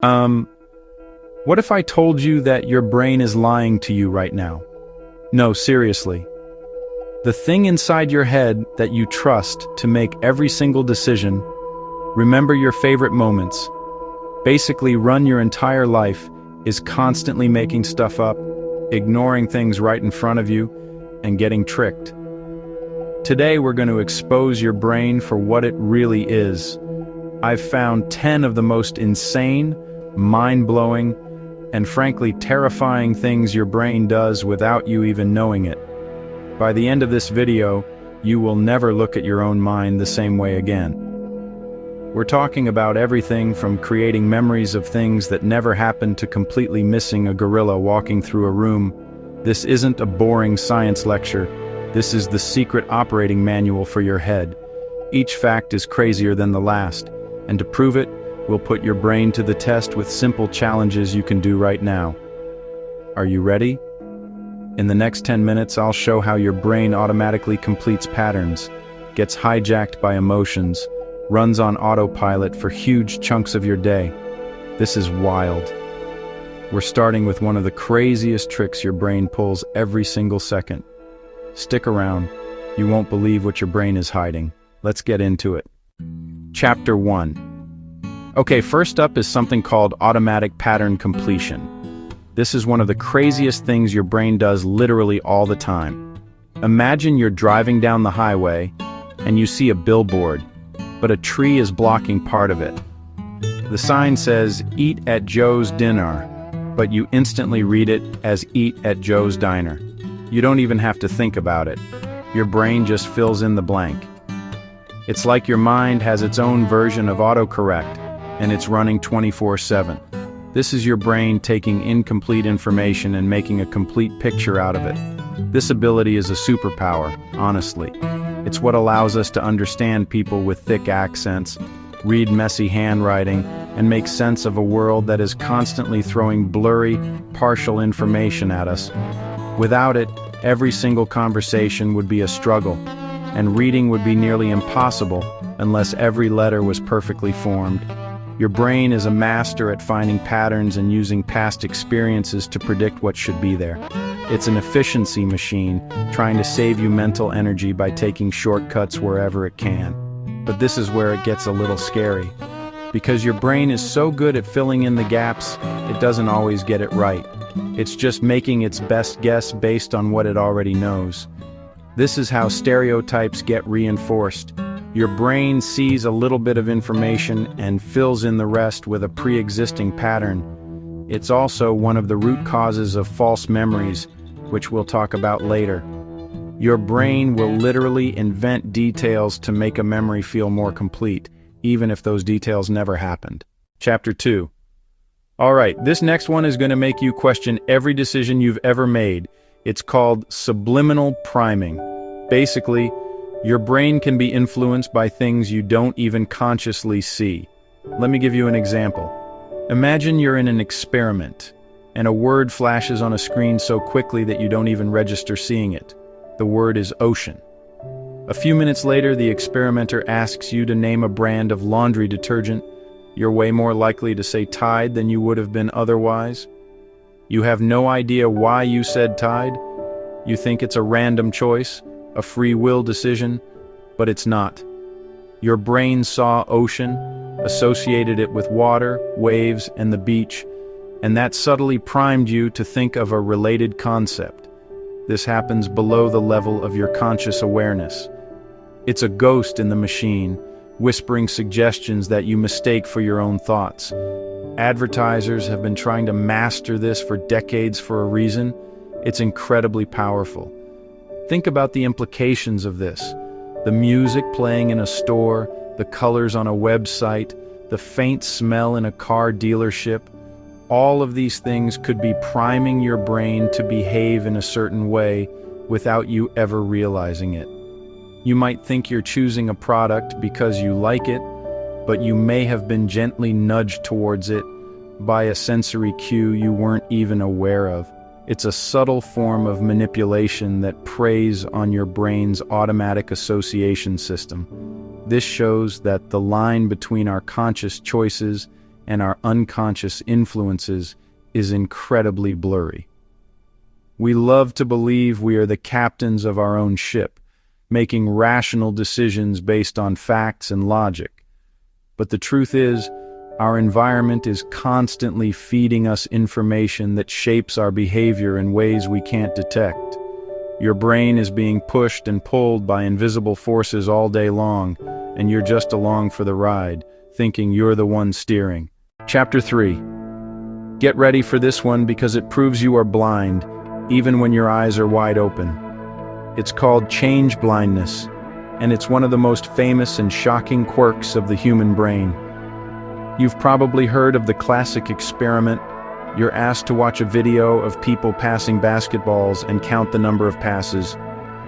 Um, what if I told you that your brain is lying to you right now? No, seriously. The thing inside your head that you trust to make every single decision, remember your favorite moments, basically run your entire life, is constantly making stuff up, ignoring things right in front of you, and getting tricked. Today we're going to expose your brain for what it really is. I've found 10 of the most insane, mind-blowing, and frankly terrifying things your brain does without you even knowing it. By the end of this video, you will never look at your own mind the same way again. We're talking about everything from creating memories of things that never happened to completely missing a gorilla walking through a room. This isn't a boring science lecture. This is the secret operating manual for your head. Each fact is crazier than the last, and to prove it, we'll put your brain to the test with simple challenges you can do right now. Are you ready? In the next 10 minutes, I'll show how your brain automatically completes patterns, gets hijacked by emotions, runs on autopilot for huge chunks of your day. This is wild. We're starting with one of the craziest tricks your brain pulls every single second. Stick around. You won't believe what your brain is hiding. Let's get into it. Chapter 1. Okay, first up is something called automatic pattern completion. This is one of the craziest things your brain does literally all the time. Imagine you're driving down the highway and you see a billboard, but a tree is blocking part of it. The sign says, "Eat at Joe's Dinner," but you instantly read it as "Eat at Joe's Diner." You don't even have to think about it. Your brain just fills in the blank. It's like your mind has its own version of autocorrect, and it's running 24/7. This is your brain taking incomplete information and making a complete picture out of it. This ability is a superpower, honestly. It's what allows us to understand people with thick accents, read messy handwriting, and make sense of a world that is constantly throwing blurry, partial information at us. Without it, every single conversation would be a struggle, and reading would be nearly impossible unless every letter was perfectly formed. Your brain is a master at finding patterns and using past experiences to predict what should be there. It's an efficiency machine, trying to save you mental energy by taking shortcuts wherever it can. But this is where it gets a little scary. Because your brain is so good at filling in the gaps, it doesn't always get it right. It's just making its best guess based on what it already knows. This is how stereotypes get reinforced. Your brain sees a little bit of information and fills in the rest with a pre-existing pattern. It's also one of the root causes of false memories, which we'll talk about later. Your brain will literally invent details to make a memory feel more complete, even if those details never happened. Chapter 2. Alright, this next one is going to make you question every decision you've ever made. It's called subliminal priming. Basically, your brain can be influenced by things you don't even consciously see. Let me give you an example. Imagine you're in an experiment, and a word flashes on a screen so quickly that you don't even register seeing it. The word is ocean. A few minutes later, the experimenter asks you to name a brand of laundry detergent. You're way more likely to say Tide than you would have been otherwise. You have no idea why you said Tide. You think it's a random choice, a free will decision, but it's not. Your brain saw ocean, associated it with water, waves, and the beach, and that subtly primed you to think of a related concept. This happens below the level of your conscious awareness. It's a ghost in the machine, whispering suggestions that you mistake for your own thoughts. Advertisers have been trying to master this for decades for a reason. It's incredibly powerful. Think about the implications of this. The music playing in a store, the colors on a website, the faint smell in a car dealership. All of these things could be priming your brain to behave in a certain way without you ever realizing it. You might think you're choosing a product because you like it, but you may have been gently nudged towards it by a sensory cue you weren't even aware of. It's a subtle form of manipulation that preys on your brain's automatic association system. This shows that the line between our conscious choices and our unconscious influences is incredibly blurry. We love to believe we are the captains of our own ship, making rational decisions based on facts and logic. But the truth is, our environment is constantly feeding us information that shapes our behavior in ways we can't detect. Your brain is being pushed and pulled by invisible forces all day long, and you're just along for the ride, thinking you're the one steering. Chapter 3. Get ready for this one because it proves you are blind, even when your eyes are wide open. It's called change blindness, and it's one of the most famous and shocking quirks of the human brain. You've probably heard of the classic experiment. You're asked to watch a video of people passing basketballs and count the number of passes.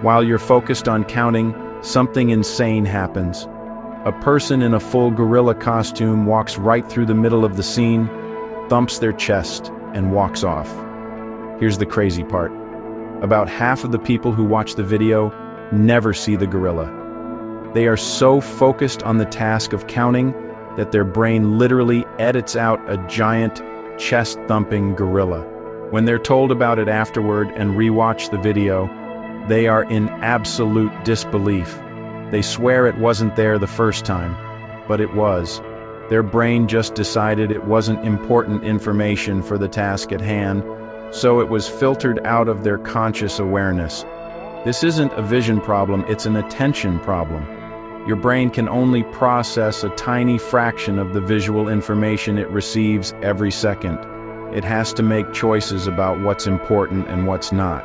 While you're focused on counting, something insane happens. A person in a full gorilla costume walks right through the middle of the scene, thumps their chest, and walks off. Here's the crazy part. About half of the people who watch the video never see the gorilla. They are so focused on the task of counting that their brain literally edits out a giant, chest-thumping gorilla. When they're told about it afterward and rewatch the video, they are in absolute disbelief. They swear it wasn't there the first time, but it was. Their brain just decided it wasn't important information for the task at hand, so it was filtered out of their conscious awareness. This isn't a vision problem, it's an attention problem. Your brain can only process a tiny fraction of the visual information it receives every second. It has to make choices about what's important and what's not.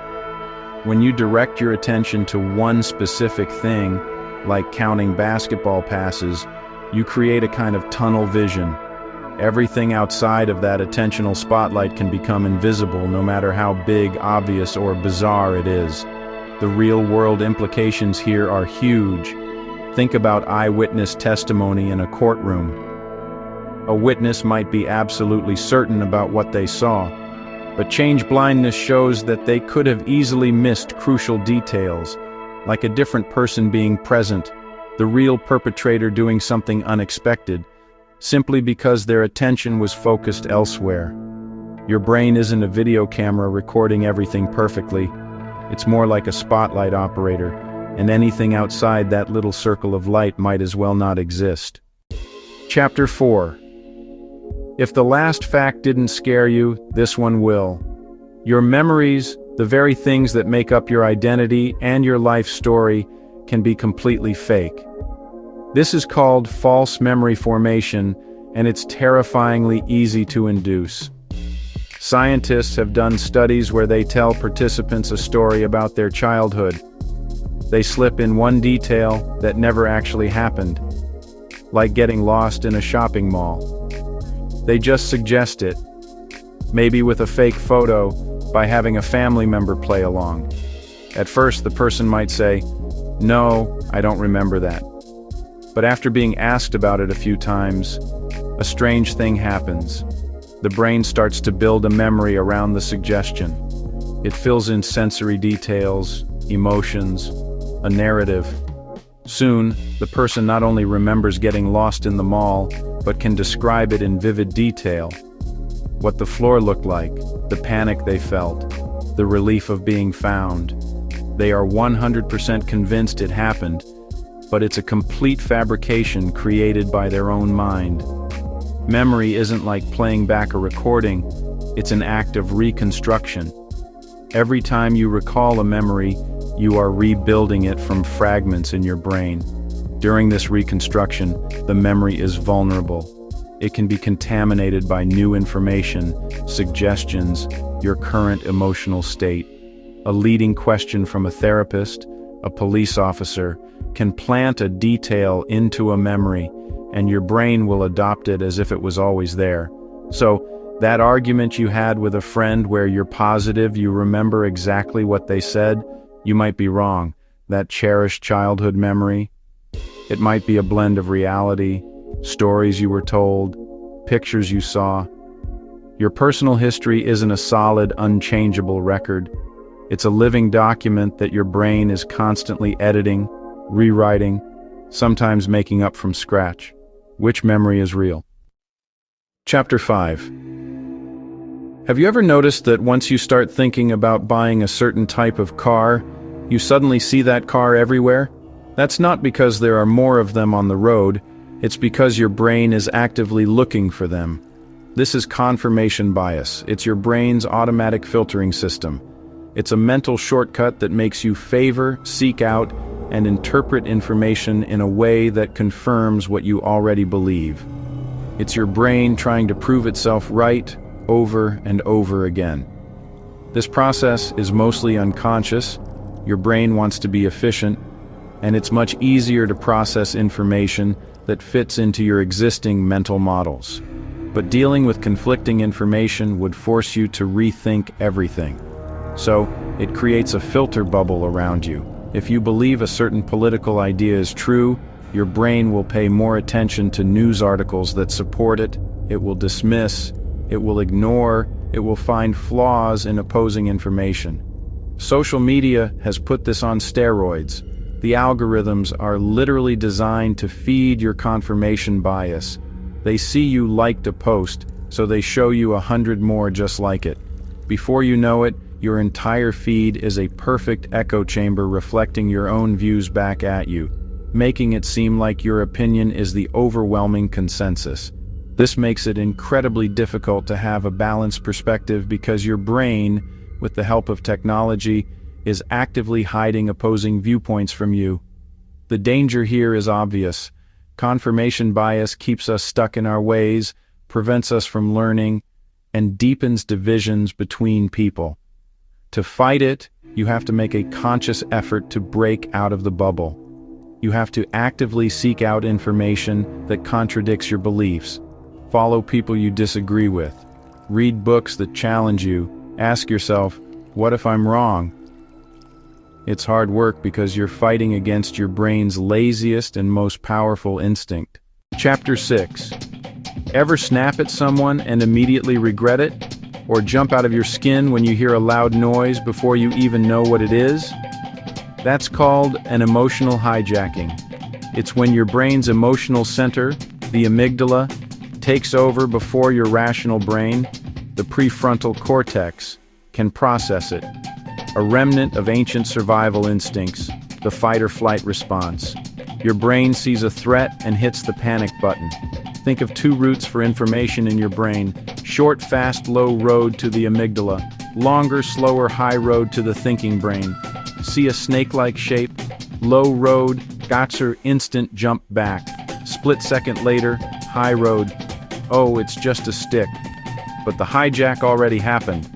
When you direct your attention to one specific thing, like counting basketball passes, you create a kind of tunnel vision. Everything outside of that attentional spotlight can become invisible, no matter how big, obvious, or bizarre it is. The real-world implications here are huge. Think about eyewitness testimony in a courtroom. A witness might be absolutely certain about what they saw, but change blindness shows that they could have easily missed crucial details, like a different person being present, the real perpetrator doing something unexpected, simply because their attention was focused elsewhere. Your brain isn't a video camera recording everything perfectly. It's more like a spotlight operator, and anything outside that little circle of light might as well not exist. Chapter 4. If the last fact didn't scare you, this one will. Your memories, the very things that make up your identity and your life story, can be completely fake. This is called false memory formation, and it's terrifyingly easy to induce. Scientists have done studies where they tell participants a story about their childhood. They slip in one detail that never actually happened, like getting lost in a shopping mall. They just suggest it, maybe with a fake photo, by having a family member play along. At first, the person might say, "No, I don't remember that." But after being asked about it a few times, a strange thing happens. The brain starts to build a memory around the suggestion. It fills in sensory details, emotions, a narrative. Soon, the person not only remembers getting lost in the mall, but can describe it in vivid detail. What the floor looked like, the panic they felt, the relief of being found. They are 100% convinced it happened, but it's a complete fabrication created by their own mind. Memory isn't like playing back a recording, it's an act of reconstruction. Every time you recall a memory, you are rebuilding it from fragments in your brain. During this reconstruction, the memory is vulnerable. It can be contaminated by new information, suggestions, your current emotional state. A leading question from a therapist, a police officer, can plant a detail into a memory, and your brain will adopt it as if it was always there. So, that argument you had with a friend where you're positive you remember exactly what they said, you might be wrong. That cherished childhood memory, it might be a blend of reality, stories you were told, pictures you saw. Your personal history isn't a solid, unchangeable record. It's a living document that your brain is constantly editing, rewriting, sometimes making up from scratch. Which memory is real? Chapter 5. Have you ever noticed that once you start thinking about buying a certain type of car, you suddenly see that car everywhere? That's not because there are more of them on the road, it's because your brain is actively looking for them. This is confirmation bias. It's your brain's automatic filtering system. It's a mental shortcut that makes you favor, seek out, and interpret information in a way that confirms what you already believe. It's your brain trying to prove itself right over and over again. This process is mostly unconscious. Your brain wants to be efficient, and it's much easier to process information that fits into your existing mental models. But dealing with conflicting information would force you to rethink everything. So, it creates a filter bubble around you. If you believe a certain political idea is true, your brain will pay more attention to news articles that support it. It will dismiss, it will ignore, it will find flaws in opposing information. Social media has put this on steroids. The algorithms are literally designed to feed your confirmation bias. They see you liked a post, so they show you 100 more just like it. Before you know it, your entire feed is a perfect echo chamber reflecting your own views back at you, making it seem like your opinion is the overwhelming consensus. This makes it incredibly difficult to have a balanced perspective because your brain, with the help of technology, is actively hiding opposing viewpoints from you. The danger here is obvious. Confirmation bias keeps us stuck in our ways, prevents us from learning, and deepens divisions between people. To fight it, you have to make a conscious effort to break out of the bubble. You have to actively seek out information that contradicts your beliefs. Follow people you disagree with. Read books that challenge you. Ask yourself, what if I'm wrong? It's hard work because you're fighting against your brain's laziest and most powerful instinct. Chapter 6. Ever snap at someone and immediately regret it? Or jump out of your skin when you hear a loud noise before you even know what it is? That's called an emotional hijacking. It's when your brain's emotional center, the amygdala, takes over before your rational brain, the prefrontal cortex, can process it. A remnant of ancient survival instincts, the fight-or-flight response. Your brain sees a threat and hits the panic button. Think of two routes for information in your brain: short, fast, low road to the amygdala, longer, slower, high road to the thinking brain. See a snake-like shape? Low road, gotcha, instant jump back. Split second later, high road. Oh, it's just a stick. But the hijack already happened.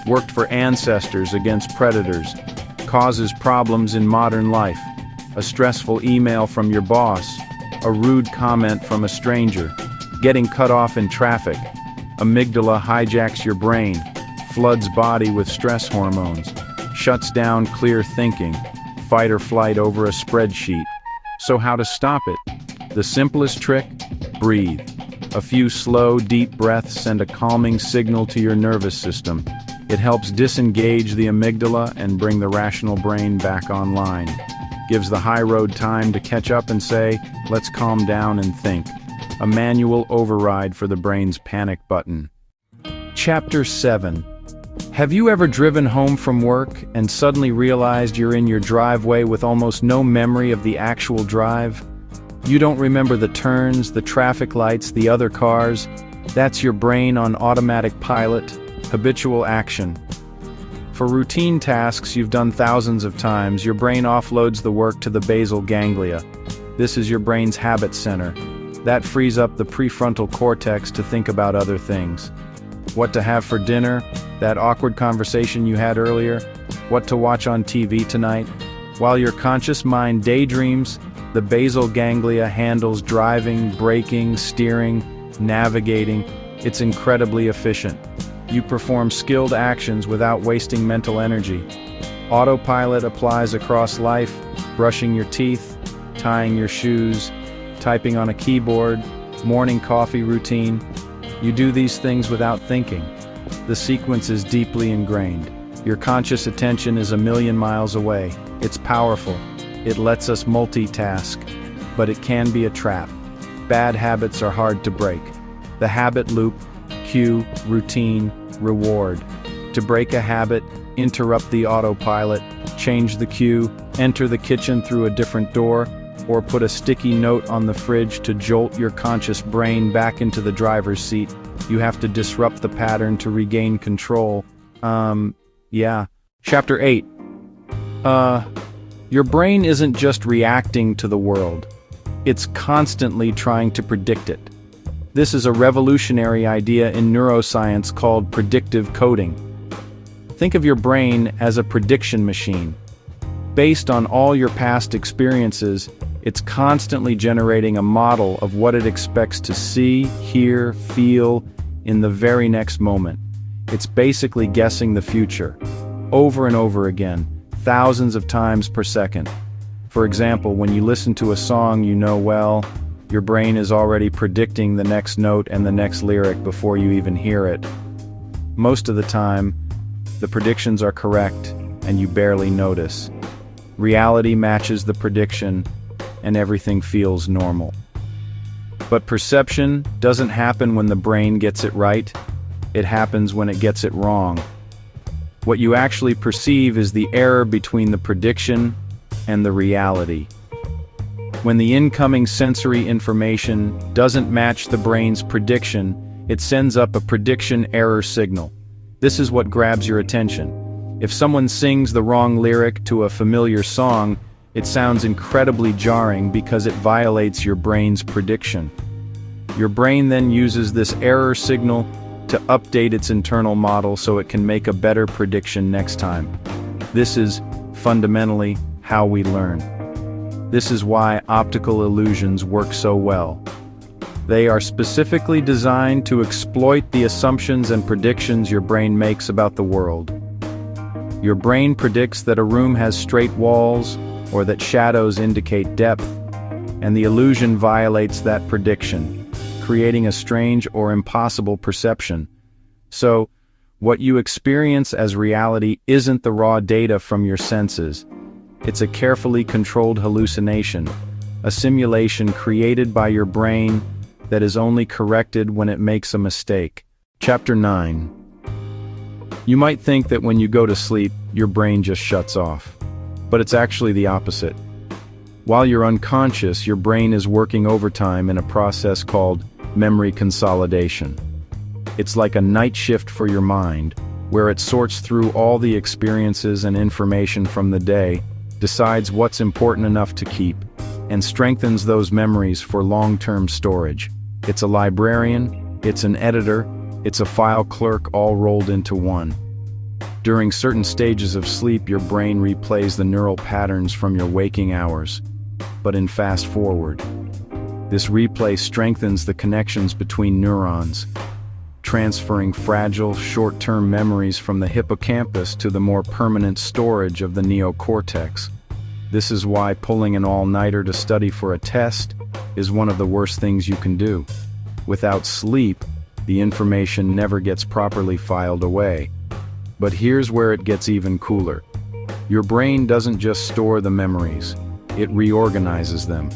Worked for ancestors against predators. Causes problems in modern life. A stressful email from your boss. A rude comment from a stranger. Getting cut off in traffic. Amygdala hijacks your brain. Floods body with stress hormones. Shuts down clear thinking. Fight or flight over a spreadsheet. So how to stop it? The simplest trick? Breathe. A few slow, deep breaths send a calming signal to your nervous system. It helps disengage the amygdala and bring the rational brain back online. Gives the high road time to catch up and say, let's calm down and think. A manual override for the brain's panic button. Chapter 7. Have you ever driven home from work and suddenly realized you're in your driveway with almost no memory of the actual drive? You don't remember the turns, the traffic lights, the other cars. That's your brain on automatic pilot, habitual action. For routine tasks you've done thousands of times, your brain offloads the work to the basal ganglia. This is your brain's habit center. That frees up the prefrontal cortex to think about other things. What to have for dinner, that awkward conversation you had earlier, what to watch on TV tonight. While your conscious mind daydreams, the basal ganglia handles driving, braking, steering, navigating. It's incredibly efficient. You perform skilled actions without wasting mental energy. Autopilot applies across life, brushing your teeth, tying your shoes, typing on a keyboard, morning coffee routine. You do these things without thinking. The sequence is deeply ingrained. Your conscious attention is a million miles away. It's powerful. It lets us multitask, but it can be a trap. Bad habits are hard to break. The habit loop: cue, routine, reward. To break a habit, interrupt the autopilot, change the cue, enter the kitchen through a different door, or put a sticky note on the fridge to jolt your conscious brain back into the driver's seat. You have to disrupt the pattern to regain control. Yeah. Chapter 8. Your brain isn't just reacting to the world. It's constantly trying to predict it. This is a revolutionary idea in neuroscience called predictive coding. Think of your brain as a prediction machine. Based on all your past experiences, it's constantly generating a model of what it expects to see, hear, feel in the very next moment. It's basically guessing the future, over and over again, thousands of times per second. For example, when you listen to a song you know well, your brain is already predicting the next note and the next lyric before you even hear it. Most of the time, the predictions are correct, and you barely notice. Reality matches the prediction, and everything feels normal. But perception doesn't happen when the brain gets it right. It happens when it gets it wrong. What you actually perceive is the error between the prediction and the reality. When the incoming sensory information doesn't match the brain's prediction, it sends up a prediction error signal. This is what grabs your attention. If someone sings the wrong lyric to a familiar song, it sounds incredibly jarring because it violates your brain's prediction. Your brain then uses this error signal to update its internal model so it can make a better prediction next time. This is fundamentally how we learn. This is why optical illusions work so well. They are specifically designed to exploit the assumptions and predictions your brain makes about the world. Your brain predicts that a room has straight walls or that shadows indicate depth, and the illusion violates that prediction, creating a strange or impossible perception. So, what you experience as reality isn't the raw data from your senses. It's a carefully controlled hallucination, a simulation created by your brain that is only corrected when it makes a mistake. Chapter 9. You might think that when you go to sleep, your brain just shuts off. But it's actually the opposite. While you're unconscious, your brain is working overtime in a process called memory consolidation. It's like a night shift for your mind, where it sorts through all the experiences and information from the day, decides what's important enough to keep, and strengthens those memories for long-term storage. It's a librarian, it's an editor, it's a file clerk all rolled into one. During certain stages of sleep, your brain replays the neural patterns from your waking hours. But in fast forward, this replay strengthens the connections between neurons, transferring fragile, short-term memories from the hippocampus to the more permanent storage of the neocortex. This is why pulling an all-nighter to study for a test is one of the worst things you can do. Without sleep, the information never gets properly filed away. But here's where it gets even cooler. Your brain doesn't just store the memories, it reorganizes them.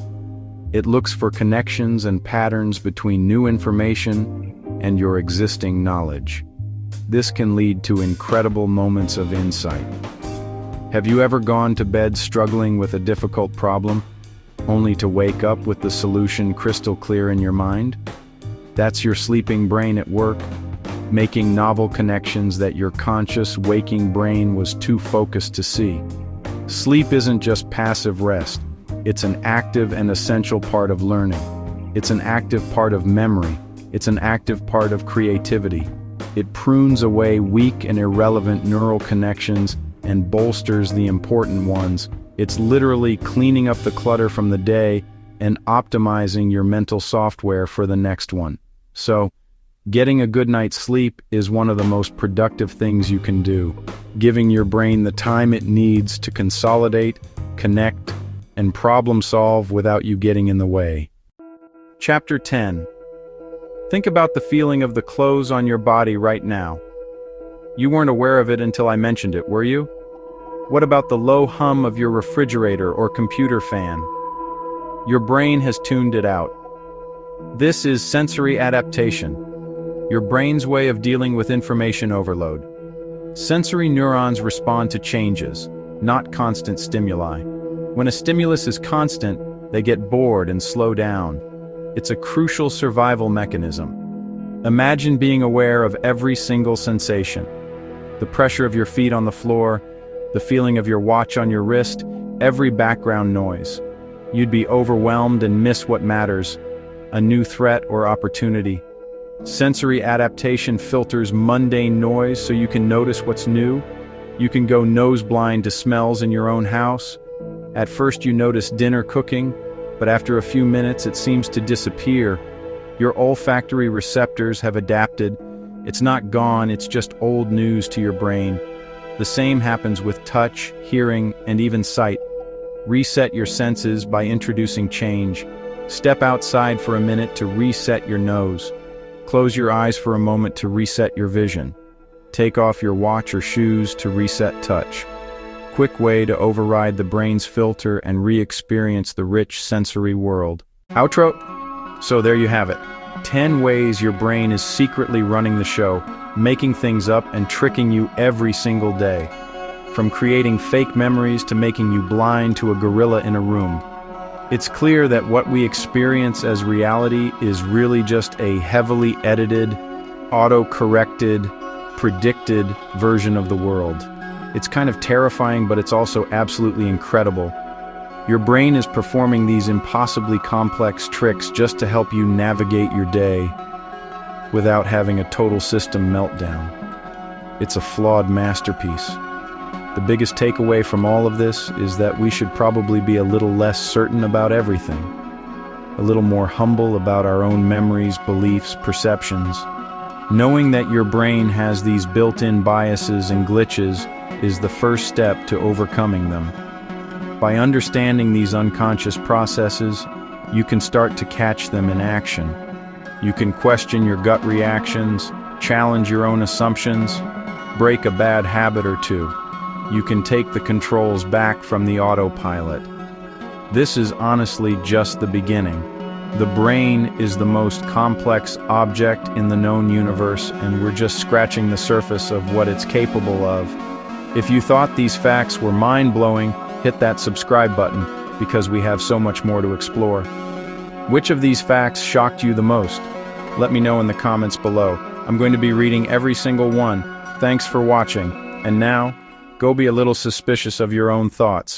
It looks for connections and patterns between new information and your existing knowledge. This can lead to incredible moments of insight. Have you ever gone to bed struggling with a difficult problem, only to wake up with the solution crystal clear in your mind? That's your sleeping brain at work, making novel connections that your conscious, waking brain was too focused to see. Sleep isn't just passive rest. It's an active and essential part of learning. It's an active part of memory. It's an active part of creativity. It prunes away weak and irrelevant neural connections and bolsters the important ones. It's literally cleaning up the clutter from the day and optimizing your mental software for the next one. So, getting a good night's sleep is one of the most productive things you can do, giving your brain the time it needs to consolidate, connect, and problem solve without you getting in the way. Chapter 10. Think about the feeling of the clothes on your body right now. You weren't aware of it until I mentioned it, were you? What about the low hum of your refrigerator or computer fan? Your brain has tuned it out. This is sensory adaptation, your brain's way of dealing with information overload. Sensory neurons respond to changes, not constant stimuli. When a stimulus is constant, they get bored and slow down. It's a crucial survival mechanism. Imagine being aware of every single sensation. The pressure of your feet on the floor, the feeling of your watch on your wrist, every background noise. You'd be overwhelmed and miss what matters, a new threat or opportunity. Sensory adaptation filters mundane noise so you can notice what's new. You can go nose blind to smells in your own house. At first you notice dinner cooking, but after a few minutes it seems to disappear. Your olfactory receptors have adapted. It's not gone, it's just old news to your brain. The same happens with touch, hearing, and even sight. Reset your senses by introducing change. Step outside for a minute to reset your nose. Close your eyes for a moment to reset your vision. Take off your watch or shoes to reset touch. Quick way to override the brain's filter and re-experience the rich sensory world. Outro? So there you have it. 10 ways your brain is secretly running the show, making things up and tricking you every single day. From creating fake memories to making you blind to a gorilla in a room. It's clear that what we experience as reality is really just a heavily edited, auto-corrected, predicted version of the world. It's kind of terrifying, but it's also absolutely incredible. Your brain is performing these impossibly complex tricks just to help you navigate your day without having a total system meltdown. It's a flawed masterpiece. The biggest takeaway from all of this is that we should probably be a little less certain about everything, a little more humble about our own memories, beliefs, perceptions. Knowing that your brain has these built-in biases and glitches is the first step to overcoming them. By understanding these unconscious processes, you can start to catch them in action. You can question your gut reactions, challenge your own assumptions, break a bad habit or two. You can take the controls back from the autopilot. This is honestly just the beginning. The brain is the most complex object in the known universe, and we're just scratching the surface of what it's capable of. If you thought these facts were mind-blowing, hit that subscribe button, because we have so much more to explore. Which of these facts shocked you the most? Let me know in the comments below. I'm going to be reading every single one. Thanks for watching. And now, go be a little suspicious of your own thoughts.